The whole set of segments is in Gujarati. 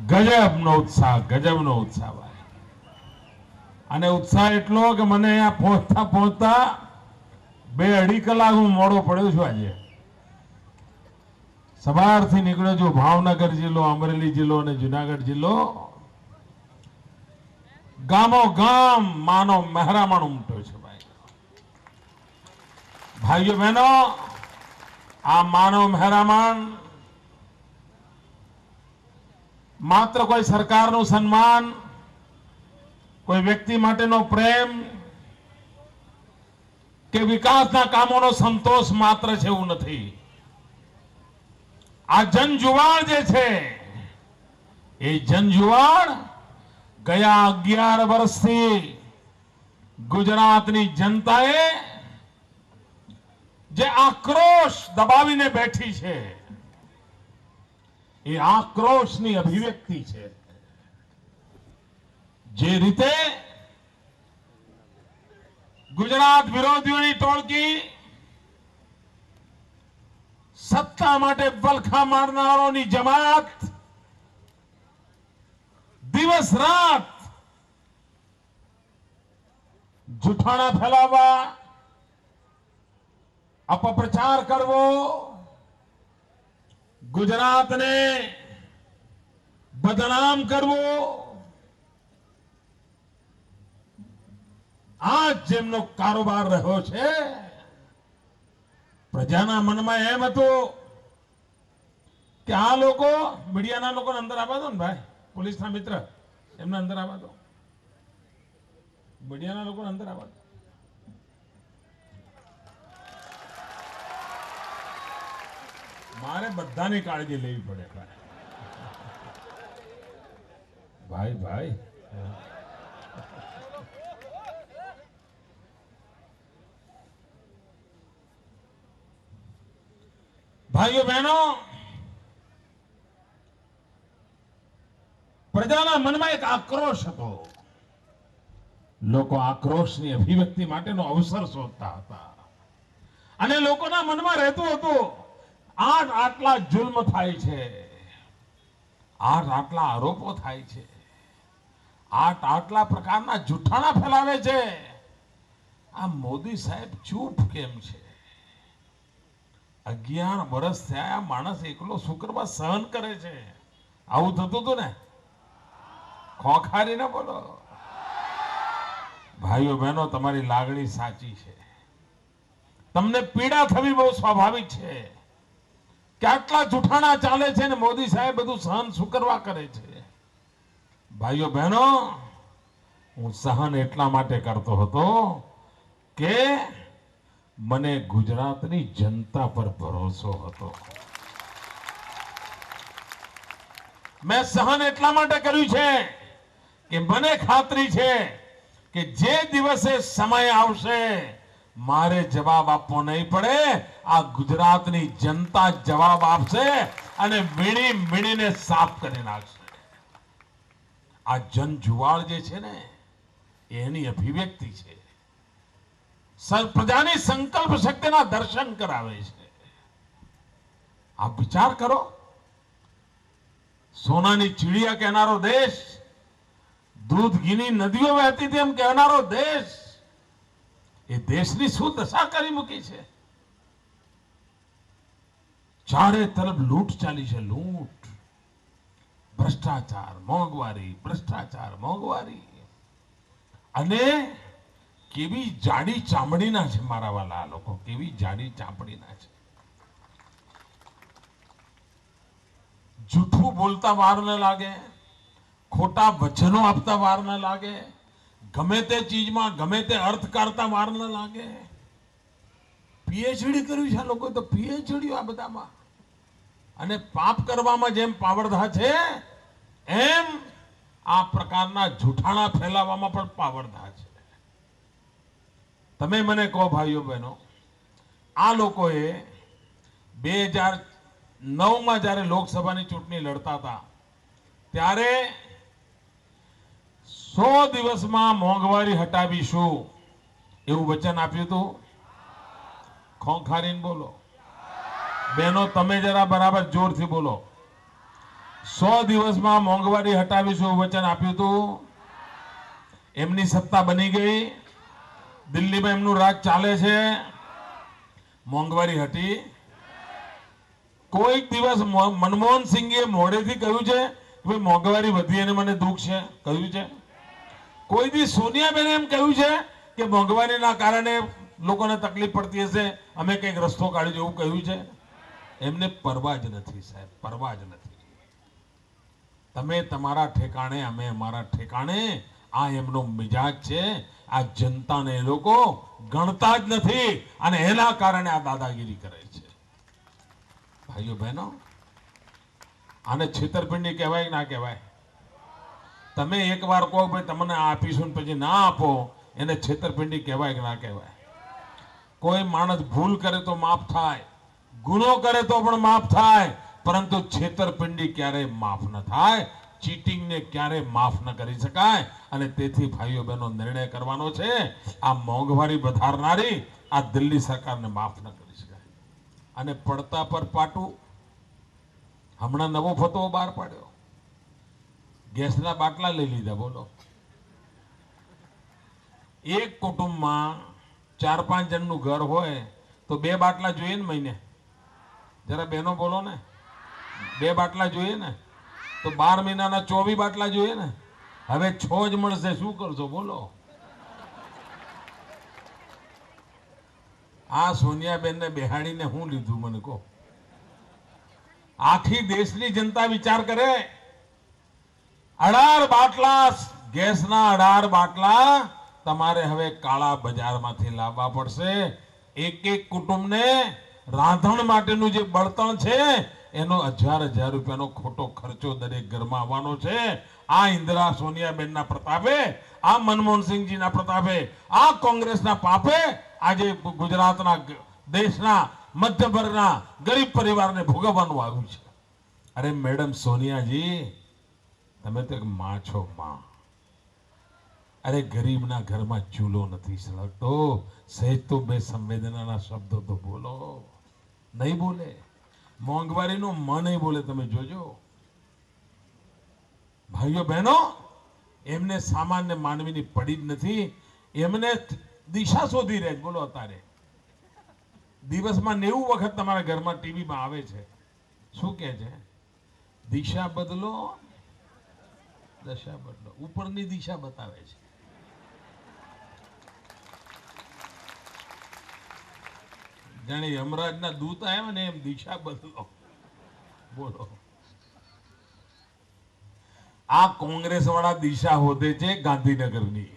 ગજબનો ઉત્સાહ ભાઈ. અને ઉત્સાહ એટલો કે મને અહીંયા પહોંચતા પહોંચતા 2-2.5 કલાક હું મોડો પડ્યો છું. આજે સવારથી નીકળ્યો છું. ભાવનગર જિલ્લો, અમરેલી જિલ્લો અને જુનાગઢ જિલ્લો, ગામો ગામ માનો મહેરામણ ઉમટ્યો છે ભાઈ. ભાઈઓ બહેનો, આ માનવ મહેરામણ માત્ર કોઈ સરકારનું સન્માન, કોઈ વ્યક્તિ માટેનો પ્રેમ કે વિકાસના કામોનો સંતોષ માત્ર છે એવું નથી. આ જનજુવાળ જે છે એ જનજુવાળ ગયા 11 વર્ષથી ગુજરાતની જનતાએ જે આક્રોશ દબાવીને બેઠી છે એ આક્રોશની અભિવ્યક્તિ છે. જે રીતે ગુજરાત વિરોધીઓની ટોળકી સત્તા માટે વલખા મારનારોની જમાત દિવસ રાત જૂઠાણા ફેલાવવા, અપપ્રચાર કરવો, ગુજરાતને બદનામ કરવો, આ જેમનો કારોબાર રહ્યો છે. પ્રજાના મનમાં એમ હતું કે આ લોકો, મીડિયાના લોકોને અંદર આવવા દો ને ભાઈ, પોલીસના મિત્ર એમને અંદર આવવા દો, મીડિયાના લોકોને અંદર આવવા દો. મારે બધાની કાળજી લેવી પડે ભાઈ. ભાઈ ભાઈઓ બહેનો, પ્રજાના મનમાં એક આક્રોશ હતો. લોકો આક્રોશની અભિવ્યક્તિ માટેનો અવસર શોધતા હતા અને લોકોના મનમાં રહેતું હતું આટલા જુલ્મ થાય છે, આટલા આરોપો થાય છે, આટલા પ્રકારના જૂઠાણા ફેલાવે છે. આ મોદી સાહેબ ચૂપ કેમ છે? 11 વર્ષ થયા, માણસ એકલો શુક્રવાર સહન કરે છે. આવું થતું હતું ને? ખોખારી ના બોલો ભાઈઓ બહેનો, તમારી લાગણી સાચી છે. તમને પીડા થવી બહુ સ્વાભાવિક છે કે આટલા જૂઠાણા ચાલે છે ને મોદી સાહેબ બધું સહન શુક્રવાર કરે છે. ભાઈઓ બહેનો, હું સહન એટલા માટે કરતો હતો કે મને ગુજરાતની જનતા પર ભરોસો હતો. મેં સહન એટલા માટે કર્યું છે કે મને ખાતરી છે કે જે દિવસે સમય આવશે મારે જવાબ આપવો નહીં પડે, આ ગુજરાતની જનતા જવાબ આપશે અને વીણી વીણીને સાફ કરી નાખશે. આ જનજુવાળ જે છે ને એની અભિવ્યક્તિ છે. પ્રજાની સંકલ્પ શક્તિના દર્શન કરાવે છે. આપ વિચાર કરો, સોનાની ચીડિયા કહેનારો દેશ, દૂધ ઘીની નદીઓ વહેતી હતી એમ કહેનારો દેશ, એ દેશની શું દશા કરી મૂકી છે? ચારે તરફ લૂંટ ચાલી છે, લૂંટ, ભ્રષ્ટાચાર, મોંઘવારી, ભ્રષ્ટાચાર, મોંઘવારી. અને કેવી જાડી ચામડીના છે મારા વાલા લોકો, કેવી જાડી ચામડીના છે. જૂઠું બોલતા વાર ન લાગે, ખોટા વચનો આપતા વાર ન લાગે, ગમે તે ચીજમાં ગમે તે અર્થ કાઢતા વાર ન લાગે. પીએચડી કર્યું છે આ લોકો તો, પીએચડી આ બધામાં. અને પાપ કરવામાં જેમ પાવરધા છે એમ આ પ્રકારના જૂઠાણા ફેલાવવામાં પણ પાવરધા છે. તમે મને કહો ભાઈઓ બહેનો, આ લોકોએ 2009માં જ્યારે લોકસભાની ચૂંટણી લડતા હતા ત્યારે 100 દિવસમાં મોંઘવારી હટાવીશું એવું વચન આપ્યું હતું. ખોખારીને બોલો બહેનો, તમે જરા બરાબર જોરથી બોલો. 100 દિવસમાં મોંઘવારી હટાવીશું એવું વચન આપ્યું હતું. એમની સત્તા બની ગઈ. દિલ્હીમાં એમનું રાજ ચાલે છે. મોંઘવારી હટી? કોઈક દિવસ મનમોહન સિંઘે મોઢેથી કહ્યું છે કે ભાઈ મોંઘવારી વધી અને મને દુઃખ છે? કહ્યું છે? કોઈ દી સોનિયાબેને એમ કહ્યું છે કે મોંઘવારીના કારણે લોકોને તકલીફ પડતી હશે, અમે કંઈક રસ્તો કાઢ્યો એવું કહ્યું છે? એમને પરવા જ નથી સાહેબ, પરવા જ નથી. તમે તમારા ઠેકાણે, અમે અમારા ઠેકાણે. આ એમનો મિજાજ છે. આ જનતાને એ લોકો ગણતા જ નથી અને એના કારણે આ દાદાગીરી કરે છે. ભાઈઓ બહેનો, આને છેતરપિંડી કહેવાય કે ના કહેવાય? તમે એકવાર કહો ભાઈ તમને આ આપીશું ને પછી ના આપો, એને છેતરપિંડી કહેવાય કે ના કહેવાય? કોઈ માણસ ભૂલ કરે તો માફ થાય, ગુનો કરે તો પણ માફ થાય, પરંતુ છેતરપિંડી ક્યારેય માફ ન થાય. ચીટિંગને ક્યારેય માફ ન કરી શકાય. અને તેથી ભાઈઓ બહેનો નિર્ણય કરવાનો છે. આ મોંઘવારી વધારનારી આ દિલ્હી સરકારને માફ ન કરી શકાય. અને પડતા પર પાટું. હમણાં નવો ફતવો બહાર પાડ્યો. ગેસના બાટલા લઈ લીધા. બોલો, એક કુટુંબમાં 4-5 જણનું ઘર હોય તો 2 બાટલા જોઈએ ને મહિને? જરા બહેનો બોલો ને. 2 બાટલા જોઈએ ને? તો 12 મહિનાના 24 બાટલા જોઈએ ને? હવે 6 જ મળશે, શું કરશો બોલો? આ સોનિયાબેનને બેહાડીને હું લીધું મને કહો? આખી દેશની જનતા વિચાર કરે. 18 બાટલા ગેસના 18 બાટલા તમારે હવે કાળા બજારમાંથી લાવવા પડશે. એક કુટુંબને રાંધણ માટેનું જે બળતણ છે એનો 1000 રૂપિયાનો ખોટો ખર્ચો દરેક ઘરમાં આવવાનો છે. આ ઇન્દિરા સોનિયાબેનના પ્રતાપે, આ મનમોહનસિંહજીના પ્રતાપે, આ કોંગ્રેસના પાપે આજે ગુજરાતના, દેશના મધ્ય વર્ગના ગરીબ પરિવારને ભોગવવાનું આવ્યું છે. અરે મેડમ સોનિયાજી, તમે તો એક માં છો, માં. અરે ગરીબના ઘરમાં ચૂલો નથી સળગતો. સહેજ તો બે સંવેદનાના શબ્દો તો બોલો. નહીં બોલે. મોંઘવારીનું મ નહીં બોલે. તમે જોજો ભાઈઓ બહેનો, એમને સામાન્ય માનવીની પડી જ નથી. એમને દિશા શોધી રહે. બોલો, અત્યારે દિવસમાં 90 વખત તમારા ઘરમાં ટીવીમાં આવે છે. શું કહે છે? દિશા બદલો, દશા બદલો. ઉપરની દિશા બતાવે છે. જાણે યમરાજના દૂત આવ્યા ને એમ દિશા બદલો. બોલો, આ કોંગ્રેસ વાળા દિશા હોદે છે ગાંધીનગરની.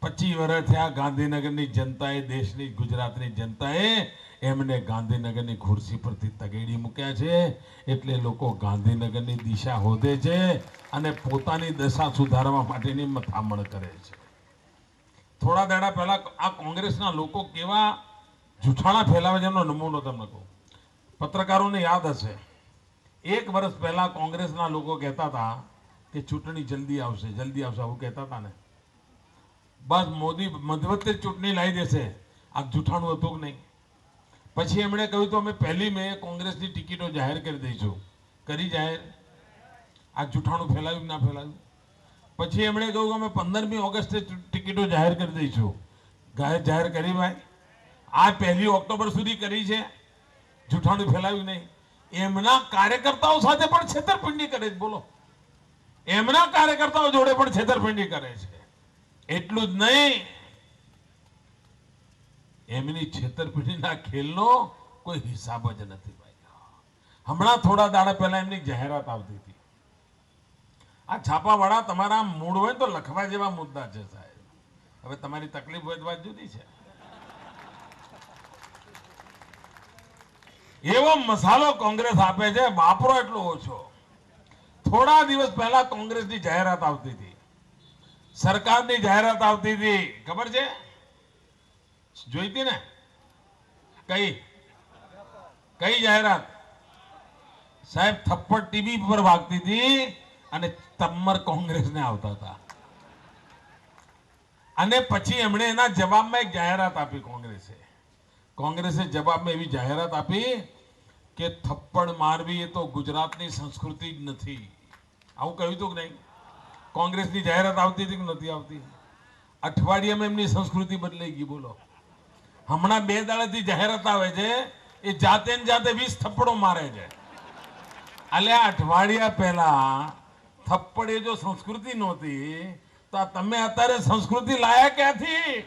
25 વર્ષ થયા ગાંધીનગરની જનતાએ, દેશની ગુજરાતની જનતાએ એમને ગાંધીનગરની ખુરશી પરથી તગેડી મૂક્યા છે. એટલે લોકો ગાંધીનગરની દિશા હોદે છે અને પોતાની દશા સુધારવા માટેની મથામણ કરે છે. થોડા દાડા પહેલા આ કોંગ્રેસના લોકો કેવા જૂઠાણા ફેલાવે છે એમનો નમૂનો તમને કહું. પત્રકારોને યાદ હશે, 1 વર્ષ પહેલા કોંગ્રેસના લોકો કહેતા હતા કે ચૂંટણી જલ્દી આવશે, જલ્દી આવશે, આવું કહેતા હતા ને. બસ મોદી મધ્યવર્તી ચૂંટણી લાવી દેશે. આ જૂઠાણું હતું કે નહીં? પછી એમણે કહ્યું તો અમે 1 મે કોંગ્રેસની ટિકિટો જાહેર કરી દઈશું. કરી જાહેર? આ જૂઠાણું ફેલાયું ના ફેલાયું? પછી એમણે કહ્યું કે અમે 15મી ઓગસ્ટે ટિકિટો જાહેર કરી દઈશું. જાહેર કરી ભાઈ? આ 1 ઓક્ટોબર સુધી કરી છે. જૂઠાણું ફેલાયું નહીં? એમના કાર્યકર્તાઓ સાથે પણ છેતરપિંડી કરે છે. બોલો, એમના કાર્યકર્તાઓ જોડે પણ છેતરપિંડી કરે છે. એટલું જ નહીં, એમની છેતરપિંડીના ખેલનો કોઈ હિસાબ જ નથી ભાઈ. હમણાં થોડા દાડા પહેલા એમની જાહેરાત આવતી હતી. આ છાપાવાળા તમારા મૂળ હોય તો લખવા જેવા મુદ્દા છે સાહેબ. હવે તમારી તકલીફ હોય તો વાત જુદી છે. એવો મસાલો કોંગ્રેસ આપે છે, વાપરો એટલો ઓછો. થોડા દિવસ પહેલા કોંગ્રેસની જાહેરાત આવતી હતી, સરકારની જાહેરાત આવતી હતી. ખબર છે? જોઈતી ને? કઈ જાહેરાત સાહેબ? થપ્પડ ટીવી પર વાગતી હતી અને તમર કોંગ્રેસને આવતા હતા. અને પછી એમણે એના જવાબમાં એક જાહેરાત આપી. કોંગ્રેસે જવાબમાં એવી જાહેરાત આપી કે થપ્પડ મારવી એ તો ગુજરાતની સંસ્કૃતિ જ નથી. આવું કહ્યું હતું કે નહીં? કોંગ્રેસની જાહેરાત આવતી હતી કે નથી આવતી? અઠવાડિયામાં એમની સંસ્કૃતિ બદલાઈ ગઈ. બોલો, હમણાં 2 દાડાથી જાહેરાત આવે છે એ જાતે ને જાતે 20 થપ્પડો મારે છે. અલ્યા અઠવાડિયા પહેલા થપ્પડ એ જો સંસ્કૃતિ નહોતી તો તમે અત્યારે સંસ્કૃતિ લાયા ક્યાંથી?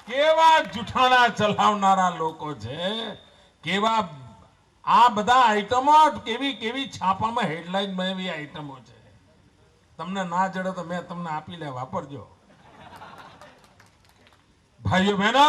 કેવા જુઠાણા ચલાવનારા લોકો છે, કેવા આ બધા આઈટમો, કેવી કેવી છાપામાં હેડલાઇન એવી આઈટમો છે. તમને ના જડે તો મેં તમને આપી લે, વાપરજો. ભાઈઓ બહેનો,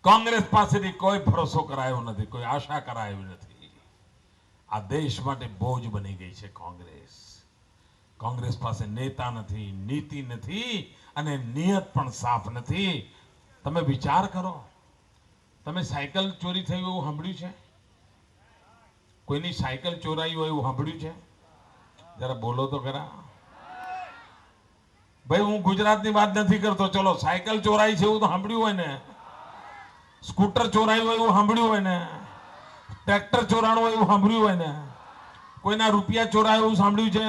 કોંગ્રેસ પાસેથી કોઈ ભરોસો કરાયો નથી, કોઈ આશા કરાવી નથી. આ દેશ માટે બોજ બની ગઈ છે કોંગ્રેસ. કોંગ્રેસ પાસે નેતા નથી, નીતિ નથી અને નિયત પણ સાફ નથી. તમે વિચાર કરો, તમે સાયકલ ચોરી થઈ એવું સાંભળ્યું છે? કોઈની સાયકલ ચોરાઈ હોય એવું સાંભળ્યું છે? જરા બોલો તો ખરા. ભાઈ હું ગુજરાતની વાત નથી કરતો, ચલો સાયકલ ચોરાઈ છે એવું તો સાંભળ્યું હોય ને, સ્કૂટર ચોરાયું હોય એવું સાંભળ્યું હોય ને, ટ્રેક્ટર ચોરાણું હોય એવું સાંભળ્યું હોય ને, કોઈના રૂપિયા ચોરાય એવું સાંભળ્યું છે,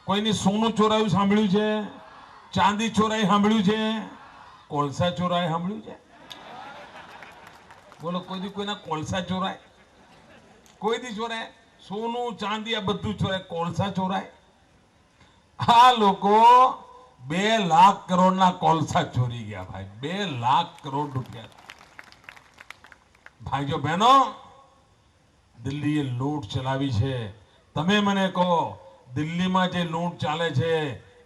કોઈની સોનું ચોરાયું સાંભળ્યું છે, ચાંદી ચોરાઈ સાંભળ્યું છે, કોલસા ચોરાય સાંભળ્યું છે? બોલો, કોઈ દી કોઈના કોલસા ચોરાય? કોઈ દી ચોરાય? સોનું ચાંદી આ બધું ચોરાય, કોલસા ચોરાય? આ લોકો 2 લાખ કરોડના કોલસા ચોરી ગયા ભાઈ, 2 લાખ કરોડ રૂપિયા. ભાઈઓ બહેનો, દિલ્હીએ લૂંટ ચલાવી છે. તમે મને કહો, દિલ્હીમાં જે લૂંટ ચાલે છે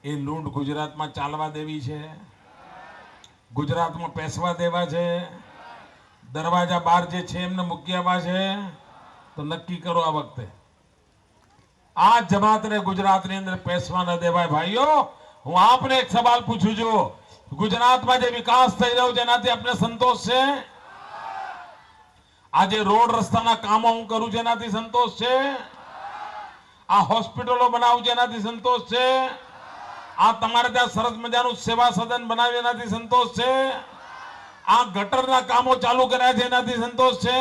એ લૂંટ ગુજરાતમાં ચાલવા દેવી છે? ગુજરાતમાં પેસવા દેવા છે? દરવાજા બહાર જે છે એમને મૂકી આવવા છે? તો નક્કી કરો આ વખતે. આ જમાતને ગુજરાતની અંદર પેસવા ન દેવાય. ભાઈઓ, હું આપને એક સવાલ પૂછું છું, ગુજરાતમાં જે વિકાસ થઈ રહ્યો છે એનાથી આપને સંતોષ છે? આજે રોડ રસ્તાના કામો હું કરું છું એનાથી સંતોષ છે? આ હોસ્પિટલો બનાવું છે એનાથી સંતોષ છે? આ તમારે ત્યાં સરસ મજાનું સેવા સદન બનાવ્યું એનાથી સંતોષ છે? આ ગટરના કામો ચાલુ કર્યા છે એનાથી સંતોષ છે?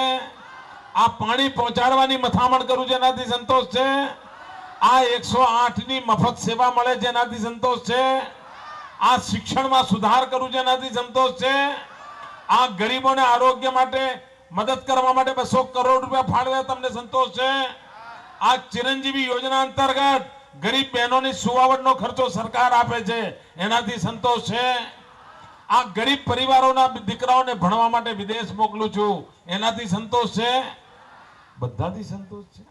આ પાણી પહોંચાડવાની મથામણ કરું છે એનાથી સંતોષ છે? આ 108 ની મફત સેવા મળે છે એનાથી સંતોષ છે? આ શિક્ષણમાં સુધાર કરું છે એનાથી સંતોષ છે? આ ગરીબોને આરોગ્ય માટે મદદ કરવા માટે 200 કરોડ રૂપિયા ફાળવ્યા, તમને સંતોષ છે? આ ચિરંજીવી યોજના અંતર્ગત ગરીબ બહેનોની સુવાવડનો ખર્ચો સરકાર આપે છે એનાથી સંતોષ છે? આ ગરીબ પરિવારોના દીકરાઓને ભણવા માટે વિદેશ મોકલું છું એનાથી સંતોષ છે? બધાથી સંતોષ છે?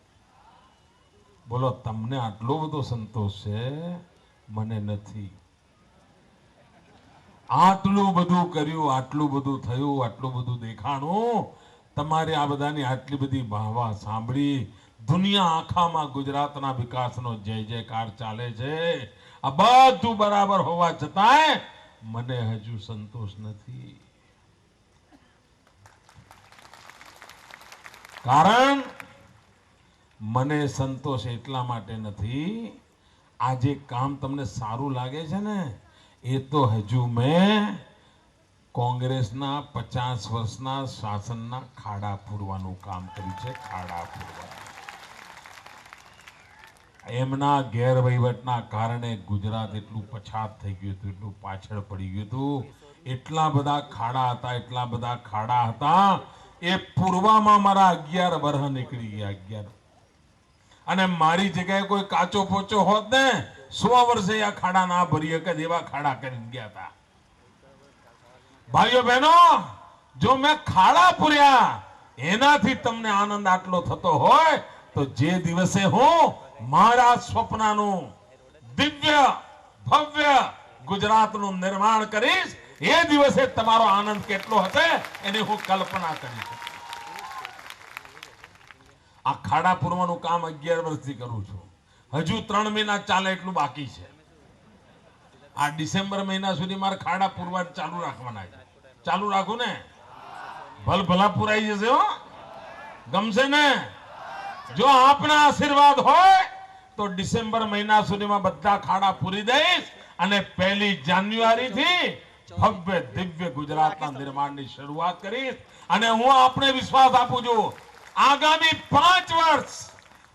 બોલો, તમને આટલો બધો સંતોષ છે, મને નથી. આટલું બધું કર્યું, આટલું બધું થયું, આટલું બધું દેખાણું, તમારે આ બધાની આટલી બધી વાહવાહ સાંભળી, દુનિયા આખામાં ગુજરાતના વિકાસનો જય જયકાર ચાલે છે. આ બધું બરાબર હોવા છતાંય મને હજુ સંતોષ નથી. કારણ મને સંતોષ એટલા માટે નથી, આ જે કામ તમને સારું લાગે છે ને, એ તો હજુ મેં કોંગ્રેસના 50 વર્ષના શાસનના ખાડા પૂરવાનું કામ કર્યું છે. ખાડા પૂરવા. એમના ગેરવહીવટના કારણે ગુજરાત એટલું પછાત થઈ ગયું હતું, એટલું પાછળ પડી ગયું હતું. એટલા બધા ખાડા હતા, એ પૂર્વામાં મારા 11 વર્ષ નીકળી ગયા. 11. અને મારી જગ્યાએ કોઈ કાચો પોચો હોત ને, 100 વર્ષે આ ખાડા ના ભરી શકે એવા ખાડા કરી ગયા હતા. ભાઈઓ બહેનો, જો મેં ખાડા પૂર્યા એનાથી તમને આનંદ આટલો થતો હોય તો જે દિવસે હું મારા સ્વપ્નનું દિવ્ય ભવ્ય ગુજરાતનું નિર્માણ કરીશ, એ દિવસે તમારો આનંદ કેટલો હશે એની હું કલ્પના કરી શકું. આ ખાડા પૂરવાનું કામ 11 વર્ષથી કરું છું. હજુ 3 મહિના ચાલે એટલું બાકી છે. આ ડિસેમ્બર મહિના સુધી મારે ખાડા પૂરવા ચાલુ રાખવાના છે. ચાલુ રાખું ને, ભલા પુરાઈ જશે. હો, ગમશે ને? જો આપના આશીર્વાદ હોય તો ડિસેમ્બર મહિના સુધીમાં બધા ખાડા પૂરી દઈશ અને 1 જાન્યુઆરી થી ભવ્ય દિવ્ય ગુજરાતના નિર્માણની શરૂઆત કરીશ અને હું આપને વિશ્વાસ આપું છું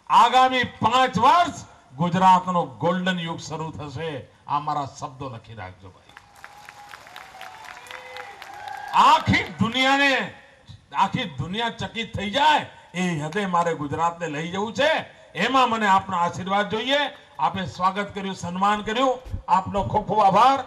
આગામી 5 વર્ષ ગુજરાતનો ગોલ્ડન યુગ શરૂ થશે આ મારા શબ્દો લખી રાખજો ભાઈ આખી દુનિયા ચકિત થઈ જાય એ હદે મારે ગુજરાતને લઈ જવું છે એમાં મને આપના આશીર્વાદ જોઈએ આપે સ્વાગત કર્યું સન્માન કર્યું આપનો ખૂબ ખૂબ આભાર